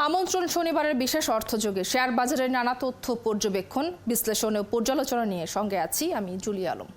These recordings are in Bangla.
আমন্ত্রণ শনিবারের বিশেষ অর্থযোগে শেয়ার বাজারের নানা তথ্য পর্যবেক্ষণ বিশ্লেষণ ও পর্যালোচনা নিয়ে সঙ্গে আছি আমি জুলি আলম।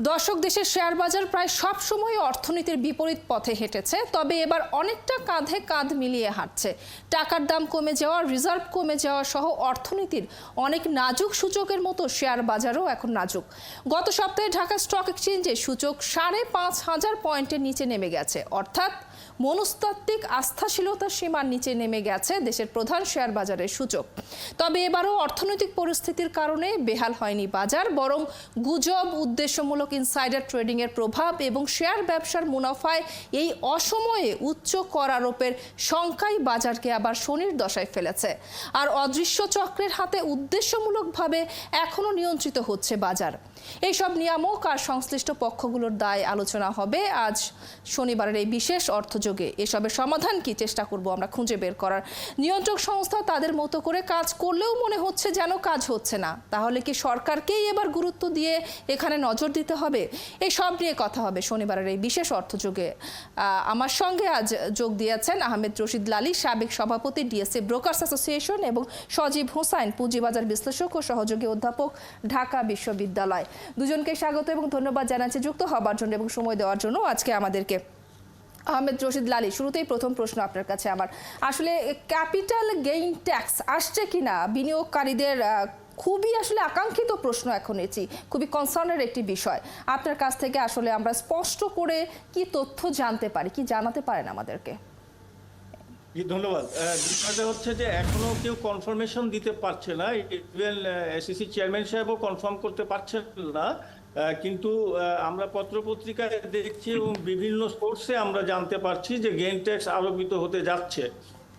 দর্শক, দেশের শেয়ার বাজার প্রায় সব সময় অর্থনীতির বিপরীত পথে হেঁটেছে, তবে এবার অনেকটা কাঁধে কাঁধ মিলিয়ে হাঁটছে। টাকার দাম কমে যাওয়া, রিজার্ভ কমে যাওয়া সহ অর্থনীতির অনেক নাজুক সূচকের মতো শেয়ার বাজারও এখন নাজুক। গত সপ্তাহে ঢাকা স্টক এক্সচেঞ্জে সূচক ৫,৫০০ পয়েন্টের নিচে নেমে গেছে, অর্থাৎ মনস্তাত্ত্বিক আস্থাশীলতার সীমার নিচে নেমে গেছে দেশের প্রধান শেয়ার বাজারের সূচক। তবে এবারও অর্থনৈতিক পরিস্থিতির কারণে বেহাল হয়নি বাজার, বরং গুজব, উদ্দেশ্যমূলক ইনসাইডার ট্রেডিং এর প্রভাব এবং শেয়ার ব্যবসার মুনাফায় এই অসময়ে উচ্চ কর আরোপের শঙ্কাই বাজারকে আবার শনির দশায় ফেলেছে। আর অদৃশ্য চক্রের হাতে উদ্দেশ্যমূলকভাবে এখনো নিয়ন্ত্রিত হচ্ছে বাজার। এইসব নিয়ামক আর সংশ্লিষ্ট পক্ষগুলোর দায় আলোচনা হবে আজ শনিবারের এই বিশেষ অর্থযোগে। এসবের সমাধান কি চেষ্টা করব আমরা খুঁজে বের করার। নিয়ন্ত্রক সংস্থা তাদের মতো করে কাজ করলেও মনে হচ্ছে যেন কাজ হচ্ছে না। তাহলে কি সরকারকেই এবার গুরুত্ব দিয়ে এখানে নজর দিতে হবে? এই সব নিয়ে কথা হবে শনিবারের এই বিশেষ অর্থযোগে। আমার সঙ্গে আজ যোগ দিয়েছেন আহমেদ রশিদ লালী, সাবেক সভাপতি ডিএসসি ব্রোকার্স অ্যাসোসিয়েশন, এবং সজীব হোসাইন, পুঁজিবাজার বিশ্লেষক ও সহযোগী অধ্যাপক, ঢাকা বিশ্ববিদ্যালয়। দুজনকে স্বাগত এবং ধন্যবাদ জানাচ্ছি যুক্ত হবার জন্য এবং সময় দেওয়ার জন্য আজকে আমাদেরকে। আহমেদ রশিদ লালী, শুরুতেই প্রথম প্রশ্ন আপনার কাছে আমার। আসলে ক্যাপিটাল গেইন ট্যাক্স আসছে কিনা বিনিয়োগকারীদের খুবই আসলে আকাঙ্ক্ষিত প্রশ্ন এখন, এটি খুবই কনসার্নের একটি বিষয়। আপনার কাছ থেকে আসলে আমরা স্পষ্ট করে কি তথ্য জানতে পারি, কি জানাতে পারেন আমাদেরকে? ধন্যবাদ। বিষয়টা হচ্ছে যে এখনো কেউ কনফার্মেশন দিতে পারছে না, ইভেন এসইসি চেয়ারম্যান সাহেবও কনফার্ম করতে পারছেন না। কিন্তু আমরা পত্রপত্রিকায় দেখছি এবং বিভিন্ন সোর্সে আমরা জানতে পারছি যে গেইন ট্যাক্স আরোপিত হতে যাচ্ছে।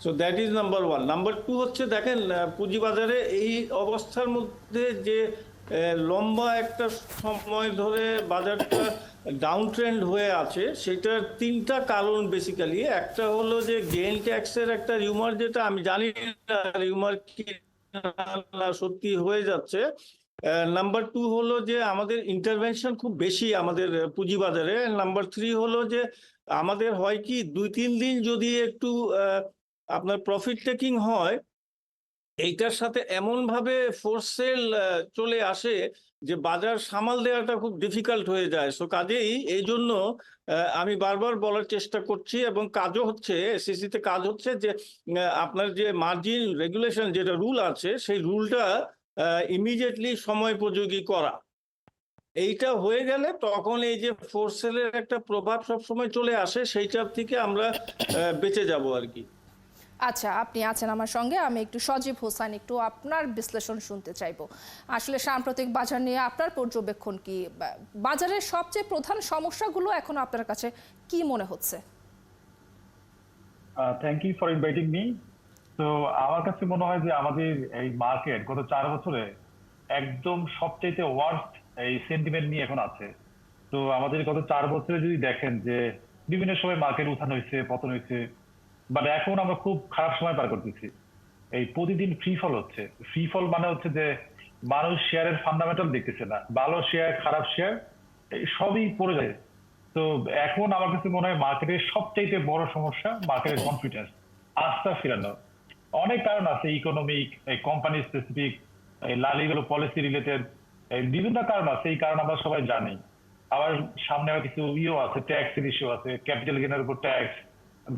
So that is number one. Number two হচ্ছে, দেখেন পুঁজিবাজারে এই অবস্থার মধ্যে যে লম্বা একটা সময় ধরে বাজারটা ডাউন ট্রেন্ড হয়ে আছে, সেটার তিনটা কারণ বেসিক্যালি। একটা হলো যে গেইন ট্যাক্সের একটা রিউমার, যেটা আমি জানি না রিউমার কি সত্যি হয়ে যাচ্ছে। নাম্বার টু হলো যে আমাদের ইন্টারভেনশন খুব বেশি আমাদের পুঁজিবাজারে। নাম্বার থ্রি হলো যে আমাদের হয় কি 2-3 দিন যদি একটু আপনার প্রফিট টেকিং হয়, এইটার সাথে এমন ভাবে ফোর্স সেল চলে আসে যে বাজার সামাল দেওয়াটা খুব ডিফিকাল্ট হয়ে যায়। সো কাজেই এই জন্য আমি বারবার বলার চেষ্টা করছি এবং কাজও হচ্ছে, এসইসিতে কাজ হচ্ছে যে আপনার যে মার্জিন রেগুলেশন যেটা রুল আছে, সেই রুলটা ইমিডিয়েটলি সময়োপযোগী করা। এইটা হয়ে গেলে তখন এই যে ফোর্স সেলের একটা প্রভাব সবসময় চলে আসে, সেইটার থেকে আমরা বেঁচে যাব আর কি। আচ্ছা, আপনি আছেন আমার সঙ্গে, আমি একটু সজীব হোসেন, একটু আপনার বিশ্লেষণ শুনতে চাইবো। আসলে সাম্প্রতিক বাজার নিয়ে আপনার পর্যবেক্ষণ কি? বাজারের সবচেয়ে প্রধান সমস্যাগুলো এখন আপনার কাছে কি মনে হচ্ছে? Thank you for inviting me. তো আমার কাছে মনে হয় যে আমাদের এই মার্কেট গত 4 বছরে একদম সবচেয়ে ওয়ার্স্ট এই সেন্টিমেন্ট নিয়ে এখন আছে। তো আমাদের গত 4 বছরে যদি দেখেন যে বিভিন্ন সময় মার্কেট উত্থান হয়েছে, পতন হয়েছে, বাট এখন আমরা খুব খারাপ সময় পার করতেছি। এই প্রতিদিন ফ্রি ফল হচ্ছে। ফ্রি ফল মানে হচ্ছে যে মানুষ শেয়ারের ফান্ডামেন্টাল দেখতেছে না, ভালো শেয়ার, খারাপ শেয়ার সবই পড়ে যায়। তো এখন আমার কাছে মনে হয় মার্কেটের সবচাইতে বড় সমস্যা মার্কেটের কনফিডেন্স, আস্থা ফেরানো। অনেক কারণ আছে, ইকোনমিক, কোম্পানি স্পেসিফিক, লালিগুলো পলিসি রিলেটেড, বিভিন্ন কারণ আছে। এই কারণ আমরা সবাই জানি। আবার সামনে কিছু আছে, ট্যাক্সের ইস্যু আছে, ক্যাপিটাল গেইনের উপর ট্যাক্স।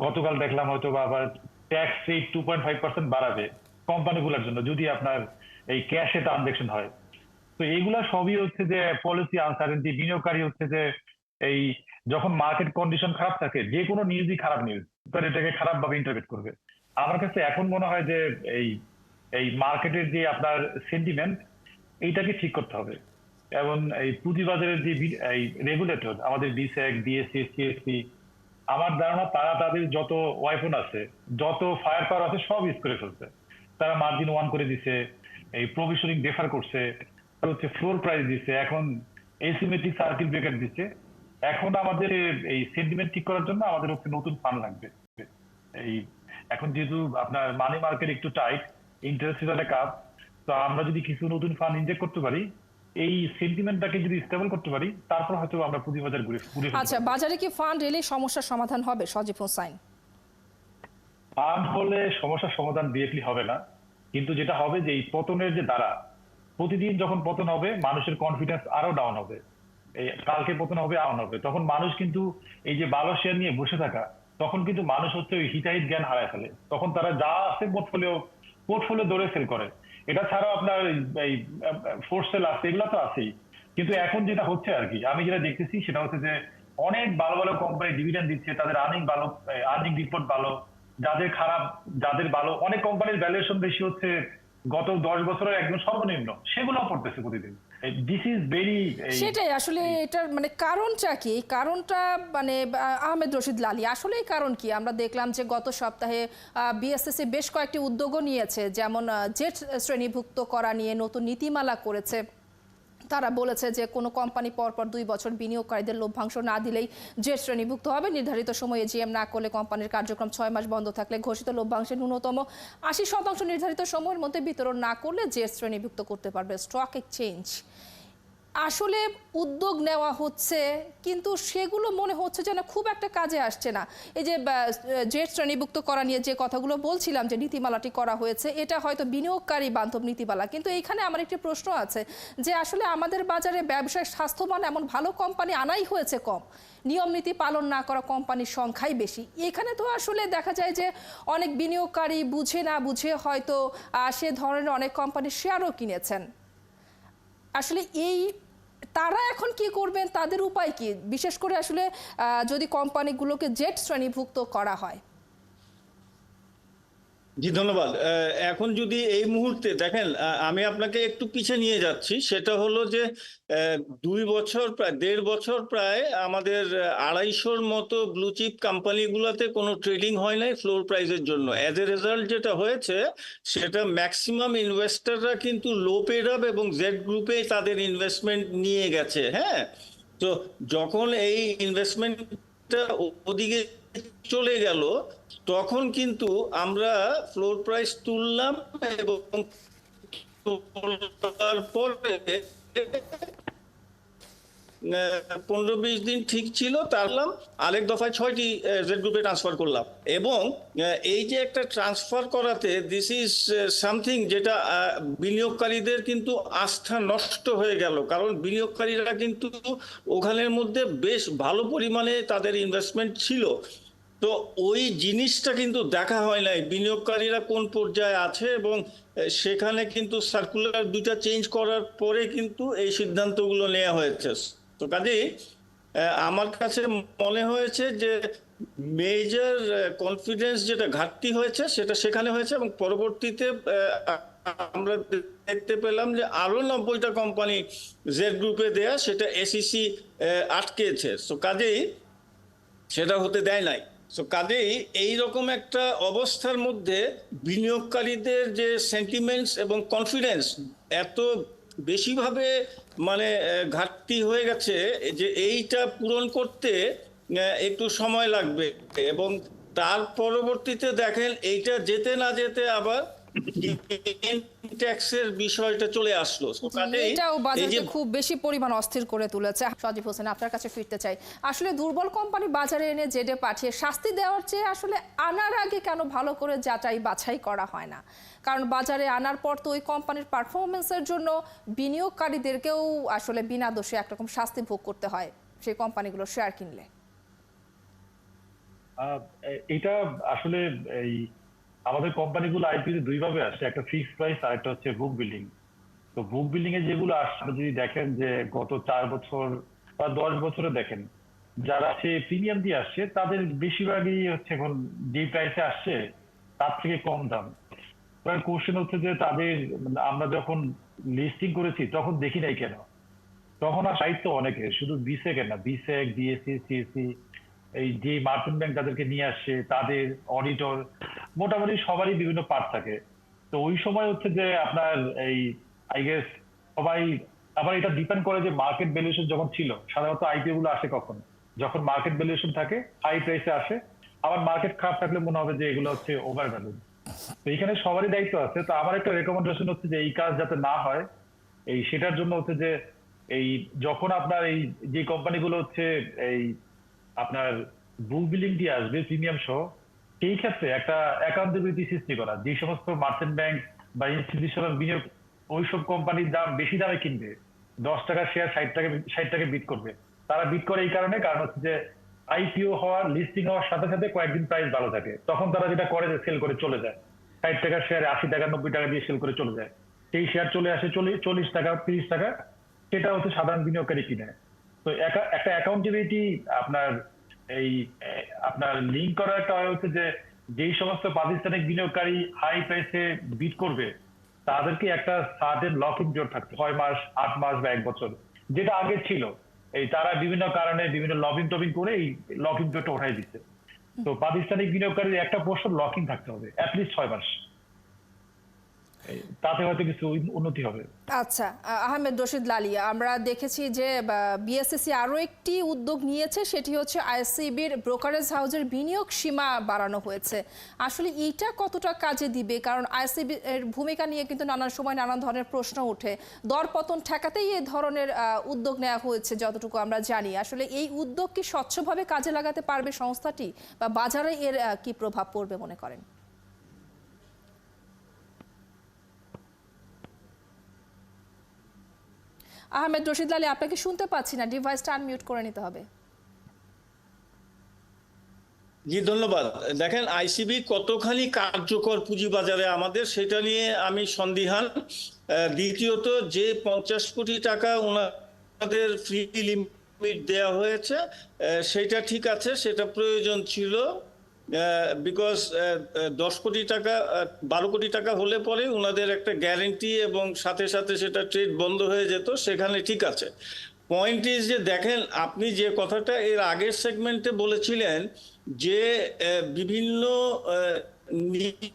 গতকাল দেখলাম হয়তো আবার ট্যাক্স রেট 2.5% বাড়াবে কোম্পানিগুলোর জন্য যদি আপনার এই ক্যাশে ট্রানজাকশন হয়। তো এইগুলা সবই হচ্ছে যে পলিসি আনসার্টেনটি। বিনিয়োগকারী হচ্ছে যে এই যখন মার্কেট কন্ডিশন খারাপ থাকে, যে কোনো নিউজই খারাপ নিউজ, তার এটাকে খারাপ ভাবে ইন্টারপ্রেট করবে। আমার কাছে এখন মনে হয় যে এই এই মার্কেটের যে আপনার সেন্টিমেন্ট, এইটাকে ঠিক করতে হবে। এবং এই পুঁজিবাজারের যে এই রেগুলেটর, আমাদের বিসেক, ডিএসসি, সিএসসি, আমার ধারণা তারা তাদের যত ওয়াইফোন আছে, যত ফায়ার পাওয়ার আছে সব ইউজ করে ফেলছে। তারা মার্জিন ওয়ান করে দিছে, এই প্রভিশনিং ডেফার করছে, হচ্ছে ফ্লোর প্রাইস দিচ্ছে, এখন এসিমেট্রিক সার্কিট ব্রেকার দিচ্ছে। এখন আমাদের এই সেন্টিমেন্ট ঠিক করার জন্য আমাদের হচ্ছে নতুন ফান্ড লাগবে। এই এখন যেহেতু আপনার মানি মার্কেট একটু টাইট, ইন্টারেস্ট রেট কাপ, তো আমরা যদি কিছু নতুন ফান্ড ইনজেক্ট করতে পারি, এই সেন্টিমেন্টটাকে যদি স্টেবল করতে পারি, তারপর হয়তো আমরা পুঁজিবাজার ঘুরে। আচ্ছা, বাজারে কি ফান্ড এলে সমস্যার সমাধান হবে? সজীব হোসাইন। ফান্ড হলে সমস্যার সমাধান ডিরেক্টলি হবে না, কিন্তু যেটা হবে যে এই পতনের যে দ্বারা প্রতিদিন যখন পতন হবে মানুষের কনফিডেন্স আরো ডাউন হবে, এই কালকে পতন হবে ডাউন হবে, তখন মানুষ কিন্তু এই যে ভালো শেয়ার নিয়ে বসে থাকা, তখন কিন্তু মানুষ হচ্ছে ওই হিতাহিত জ্ঞান হারায় ফেলে, তখন তারা যা আছে পোর্টফোলিও দৌড়ে সেল করে। এটা ছাড়াও আপনার এই ফোর্স সেল আছে, এগুলো তো আছেই। কিন্তু এখন যেটা হচ্ছে আর কি, আমি যেটা দেখতেছি সেটা হচ্ছে যে অনেক ভালো ভালো কোম্পানি ডিভিডেন্ড দিচ্ছে, তাদের আর্নিং রিপোর্ট ভালো, যাদের খারাপ যাদের ভালো, অনেক কোম্পানির ভ্যালুয়েশন বেশি হচ্ছে গত 10 বছরের একদম সর্বনিম্ন, সেগুলো পড়তেছে প্রতিদিন। দিস ইজ ভেরি, সেটাই আসলে এটার মানে কারণটা কি, এই কারণটা মানে আহমেদ রশিদ লালী আসলে এই কারণ কি? আমরা দেখলাম যে গত সপ্তাহে বিএসসিসি বেশ কয়েকটি উদ্যোগও নিয়েছে, যেমন জেট শ্রেণীভুক্ত করা নিয়ে নতুন নীতিমালা করেছে। তারা বলেছে যে কোনো কোম্পানি পরপর 2 বছর বিনিয়োগকারীদের লভ্যাংশ না দিলেই জেট শ্রেণীভুক্ত হবে। নির্ধারিত সময়ে জিএম না করলে কোম্পানির কার্যক্রম 6 মাস বন্ধ থাকলে ঘোষিত লভ্যাংশের ন্যূনতম 80% নির্ধারিত সময়ের মধ্যে বিতরণ না করলে জেট শ্রেণীভুক্ত করতে পারবে স্টক এক্সচেঞ্জ। আসলে উদ্যোগ নেওয়া হচ্ছে, কিন্তু সেগুলো মনে হচ্ছে যেন খুব একটা কাজে আসছে না। এই যে জেট শ্রেণীভুক্ত করা নিয়ে যে কথাগুলো বলছিলাম যে নীতিমালাটি করা হয়েছে, এটা হয়তো বিনিয়োগকারী বান্ধব নীতিমালা, কিন্তু এইখানে আমার একটি প্রশ্ন আছে যে আসলে আমাদের বাজারে ব্যবসায় স্বাস্থ্যবান এমন ভালো কোম্পানি আনাই হয়েছে কম, নিয়ম নীতি পালন না করা কোম্পানির সংখ্যাই বেশি। এখানে তো আসলে দেখা যায় যে অনেক বিনিয়োগকারী বুঝে না বুঝে হয়তো সে ধরনের অনেক কোম্পানির শেয়ারও কিনেছেন। আসলে তারা এখন কি করবেন, তাদের উপায় কি, বিশেষ করে আসলে যদি কোম্পানিগুলোকে জেট শ্রেণীভুক্ত করা হয়? জি ধন্যবাদ। এখন যদি এই মুহূর্তে দেখেন, আমি আপনাকে একটু পিছিয়ে নিয়ে যাচ্ছি, সেটা হলো যে 2 বছর প্রায় 1.5 বছর প্রায় আমাদের 250-র মতো ব্লু চিপ কোম্পানিগুলোতে কোনো ট্রেডিং হয় নাই ফ্লোর প্রাইসের জন্য। অ্যাজ এ রেজাল্ট যেটা হয়েছে সেটা ম্যাক্সিমাম ইনভেস্টররা কিন্তু লো পেড আপ এবং জেড গ্রুপে তাদের ইনভেস্টমেন্ট নিয়ে গেছে। হ্যাঁ, তো যখন এই ইনভেস্টমেন্টটা ওদিকে চলে গেল তখন কিন্তু আমরা ফ্লোর প্রাইস তুললাম এবং তোলার পরে 15-20 দিন ঠিক ছিল, তারলাম আরেক দফায় 6টি জেড গ্রুপে ট্রান্সফার করলাম। এবং এই যে একটা ট্রান্সফার করাতে দিস ইজ সামথিং যেটা বিনিয়োগকারীদের কিন্তু আস্থা নষ্ট হয়ে গেল, কারণ বিনিয়োগকারীরা কিন্তু ওখানের মধ্যে বেশ ভালো পরিমাণে তাদের ইনভেস্টমেন্ট ছিল। তো ওই জিনিসটা কিন্তু দেখা হয় নাই বিনিয়োগকারীরা কোন পর্যায়ে আছে, এবং সেখানে কিন্তু সার্কুলার 2টা চেঞ্জ করার পরে কিন্তু এই সিদ্ধান্তগুলো নেওয়া হয়েছে। তো কাজেই আমার কাছে মনে হয়েছে যে মেজর কনফিডেন্স যেটা ঘাটতি হয়েছে সেটা সেখানে হয়েছে, এবং পরবর্তীতে আমরা দেখতে পেলাম যে আরো 90টা কোম্পানি জেড গ্রুপে দেয়া সেটা এসইসি আটকেছে। তো কাজেই সেটা হতে দেয় নাই। সো কাজেই এইরকম একটা অবস্থার মধ্যে বিনিয়োগকারীদের যে সেন্টিমেন্টস এবং কনফিডেন্স এত বেশিভাবে মানে ঘাটতি হয়ে গেছে যে এইটা পূরণ করতে একটু সময় লাগবে, এবং তার পরবর্তীতে দেখেন এইটা যেতে না যেতে আবার ট্যাক্সের বিষয়টা চলে আসলো। এটাও বাজারকে খুব বেশি পরিমাণ অস্থির করে তুলেছে। সজীব হোসেন, আপনার কাছে ফিরতে চাই। আসলে দুর্বল কোম্পানি বাজারে এনে জেডে পাঠিয়ে শাস্তি দেওয়ার চেয়ে আসলে আনার আগে কেন ভালো করে যাচাই বাছাই করা হয় না? কারণ বাজারে আনার পর তো ওই কোম্পানির পারফরমেন্সের জন্য বিনিয়োগকারীদেরকেও আসলে বিনা দোষে একরকম শাস্তি ভোগ করতে হয় সেই কোম্পানিগুলো শেয়ার কিনলে। এটা আসলে এই আমাদের কোম্পানিগুলো আইপিওতে 2 ভাবে আসে, একটা ফিক্সড প্রাইস আর একটা হচ্ছে বুক বিল্ডিং। তো বুক বিল্ডিং এ যেগুলো আসছে যদি দেখেন যে গত 4 বছর বা 10 বছরে দেখেন যারা সে প্রিমিয়াম দিয়ে আসছে তাদের বেশিরভাগই হচ্ছে এখন যে প্রাইসে আসছে তার থেকে কম দাম। এবার কোশ্চেন হচ্ছে যে তাদের আমরা যখন লিস্টিং করেছি তখন দেখি নাই কেন, তখন আর সাহিত্য অনেকে শুধু বিসেক না, বিসেক ডিএসসি সিএসসি এই যে মার্চেন্ট ব্যাংক তাদেরকে নিয়ে আসছে, তাদের অডিটর মোটামুটি সবারই বিভিন্ন পার্ট থাকে। তো ওই সময় হচ্ছে যে আপনার এই আই গেস সবাই, আবার এটা ডিপেন্ড করে যে মার্কেট ভ্যালুয়েশন যখন ছিল, সাধারণত আইপিও গুলো আসে কখন, যখন মার্কেট ভ্যালুয়েশন থাকে হাই প্রাইসে আসে, আবার মার্কেট খারাপ থাকলে মনে হবে যে এগুলো হচ্ছে ওভার ভ্যালু। তো এখানে সবারই দায়িত্ব আছে। তো আমার একটা রেকমেন্ডেশন হচ্ছে যে এই কাজ যাতে না হয়, এই সেটার জন্য হচ্ছে যে এই যখন আপনার এই যে কোম্পানিগুলো হচ্ছে এই আপনার বুক বিলিং দিয়ে আসবে প্রিমিয়াম সহ, সেই ক্ষেত্রে একটা অ্যাকাউন্টেবিলিটি সৃষ্টি করা, যে সমস্ত মার্চেন্ট ব্যাংক বা ইনস্টিটিউশনাল বিনিয়োগ ওইসব কোম্পানির দাম বেশি দামে কিনবে, 10 টাকার শেয়ার 60 টাকা বিট করবে, তারা বিট করে এই কারণ হচ্ছে যে আইপিও হওয়ার, লিস্টিং হওয়ার সাথে সাথে কয়েকদিন প্রাইস ভালো থাকে, তখন তারা যেটা করে যে সেল করে চলে যায়, 60 টাকার শেয়ারে 80 টাকা 90 টাকা দিয়ে সেল করে চলে যায়, সেই শেয়ার চলে আসে 40 টাকা 30 টাকা, সেটা হচ্ছে সাধারণ বিনিয়োগকারী কিনে। তো একটা অ্যাকাউন্টেবিলিটি আপনার লিঙ্ক করা একটা হচ্ছে যে যেই সমস্ত প্রাতিষ্ঠানিক বিনিয়োগকারী হাই প্রাইসে বিট করবে তাদেরকে একটা সার্টেন লক ইন পিরিয়ড থাকতে, 6 মাস 8 মাস বা 1 বছর, যেটা আগে ছিল। এই তারা বিভিন্ন কারণে বিভিন্ন লবিং টবিং করে এই লক ইন পিরিয়ডটা উঠাই দিচ্ছে। তো প্রাতিষ্ঠানিক বিনিয়োগকারীর একটা পোর্শন লক ইন থাকতে হবে অ্যাটলিস্ট 6 মাস, তাতে হয়তো কিছু উন্নতি হবে। আচ্ছা, আহমেদ রশিদ লালী, আমরা দেখেছি যে বিএসসিসি আরও একটি উদ্যোগ নিয়েছে, সেটি হচ্ছে আইএসসিবির ব্রোকারেজ হাউসের বিনিয়োগ সীমা বাড়ানো হয়েছে। আসলে এইটা কতটা কাজে দিবে? কারণ আইএসসিবি এর ভূমিকা নিয়ে কিন্তু নানান সময় নানান ধরনের প্রশ্ন ওঠে। দরপতন ঠেকাতেই এই ধরনের উদ্যোগ নেওয়া হয়েছে যতটুকু আমরা জানি। আসলে এই উদ্যোগ কি স্বচ্ছভাবে কাজে লাগাতে পারবে সংস্থাটি, বা বাজারে এর কি প্রভাব পড়বে মনে করেন? আহমেদ রশিদ লালী, আপনাকে শুনতে পাচ্ছি না, ডিভাইসটা আনমিউট করে নিতে হবে। জি ধন্যবাদ। দেখেন, আইসিবি কতখানি কার্যকর পুঁজিবাজারে আমাদের, সেটা নিয়ে আমি সন্দিহান। দ্বিতীয়ত, যে 50 কোটি টাকা ওনাদের ফ্রি লিমিট দেওয়া হয়েছে সেটা ঠিক আছে, সেটা প্রয়োজন ছিল। বিকজ 10 কোটি টাকা 12 কোটি টাকা হলে পরে ওনাদের একটা গ্যারেন্টি এবং সাথে সাথে সেটা ট্রেড বন্ধ হয়ে যেত, সেখানে ঠিক আছে। পয়েন্ট ইজ যে দেখেন, আপনি যে কথাটা এর আগের সেগমেন্টে বলেছিলেন যে বিভিন্ন নীতি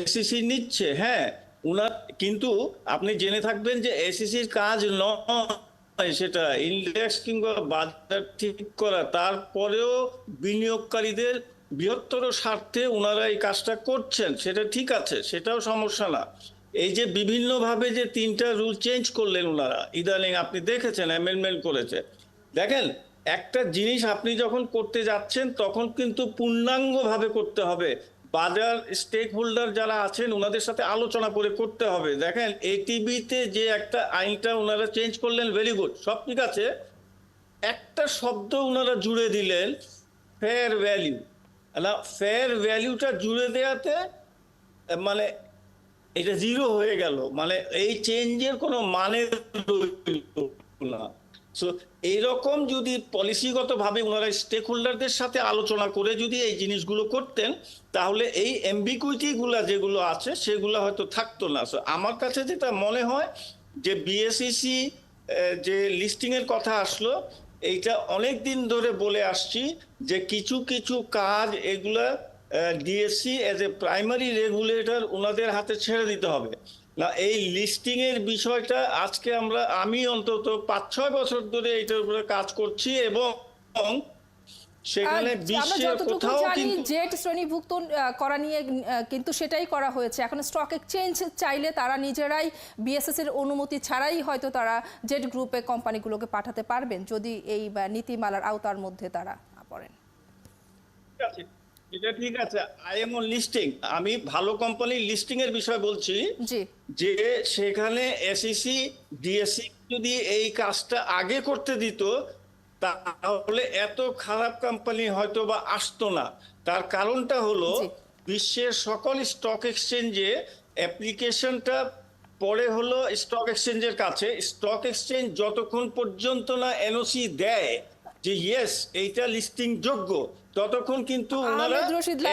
এসিসি নিচ্ছে, হ্যাঁ উনার, কিন্তু আপনি জেনে থাকবেন যে এসিসির কাজ নয় সেটা ইন্ডেক্স কিংবা বাজার ঠিক করা, তারপরেও বিনিয়োগকারীদের বৃহত্তর স্বার্থে ওনারা এই কাজটা করছেন, সেটা ঠিক আছে, সেটাও সমস্যা না। এই যে বিভিন্নভাবে যে 3টা রুল চেঞ্জ করলেন ওনারা ইদানিং, আপনি দেখেছেন অ্যামেন্ডমেন্ট করেছে। দেখেন, একটা জিনিস আপনি যখন করতে যাচ্ছেন তখন কিন্তু পূর্ণাঙ্গভাবে করতে হবে, বাজার স্টেক হোল্ডার যারা আছেন ওনাদের সাথে আলোচনা করে করতে হবে। দেখেন, এটিবিতে যে একটা আইনটা ওনারা চেঞ্জ করলেন, ভেরি গুড, সব ঠিক আছে। একটা শব্দ ওনারা জুড়ে দিলেন, ফেয়ার ভ্যালু। না, ফেয়ার ভ্যালুটা জুড়ে দেওয়াতে মানে এটা জিরো হয়ে গেল, মানে এই চেঞ্জের কোনো মানে রইল না। সো এইরকম যদি পলিসিগতভাবে ওনারা স্টেক হোল্ডারদের সাথে আলোচনা করে যদি এই জিনিসগুলো করতেন, তাহলে এই অ্যাম্বিগুইটিগুলো যেগুলো আছে সেগুলো হয়তো থাকতো না। সো আমার কাছে যেটা মনে হয় যে বিএসইসি যে লিস্টিংয়ের কথা আসলো, এইটা অনেক দিন ধরে বলে আসছি যে কিছু কিছু কাজ এগুলা DSC as a primary regulator ওনাদের হাতে ছেড়ে দিতে হবে না। এই লিস্টিং এর বিষয়টা আজকে আমি অন্তত 5-6 বছর ধরে এটার উপরে কাজ করছি, এবং সেখানে বিশ্বের কোথাও কিন্তু জেট শ্রেণীভুক্ত করা নিয়ে কিন্তু সেটাই করা হয়েছে। এখন স্টক এক্সচেঞ্জ চাইলে তারা নিজেরাই বিএসএস এর অনুমতি ছাড়াই হয়তো তারা জেট গ্রুপে কোম্পানিগুলোকে পাঠাতে পারবেন, যদি এই নীতিমালার আওতার মধ্যে তারা পড়েন। এটা ঠিক আছে, আই এম অন লিস্টিং, আমি ভালো কোম্পানির লিস্টিং এর বিষয় বলছি, যে সেখানে এসইসি ডিএসসি যদি এই কাজটা আগে করতে দিত তাহলে এত খারাপ কোম্পানি হয়তো বা আসতো না। তার কারণটা হলো বিশ্বের সকল স্টক এক্সচেঞ্জে অ্যাপ্লিকেশনটা পরে হলো স্টক এক্সচেঞ্জের কাছে। স্টক এক্সচেঞ্জ যতক্ষণ পর্যন্ত না এনওসি দেয় যে ইয়েস এইটা লিস্টিং যোগ্য, ততক্ষণ কিন্তু ওনারা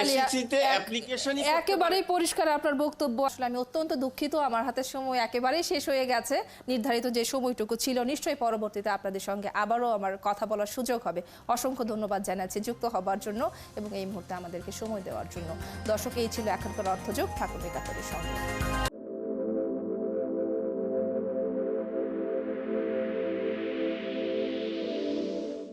এসইসিতে অ্যাপ্লিকেশনই একেবারেই পরিষ্কার আপনার বক্তব্য। আসলে আমি অত্যন্ত দুঃখিত, আমার হাতে সময় একেবারেই শেষ হয়ে গেছে। নির্ধারিত যে সময়টুকু ছিল, নিশ্চয়ই পরবর্তীতে আপনাদের সঙ্গে আবারও আমার কথা বলার সুযোগ হবে। অসংখ্য ধন্যবাদ জানাচ্ছি যুক্ত হবার জন্য এবং এই মুহূর্তে আমাদেরকে সময় দেওয়ার জন্য। দর্শক, এই ছিল এখনকার অর্থযোগ। থাকুন একাত্তরের সঙ্গে।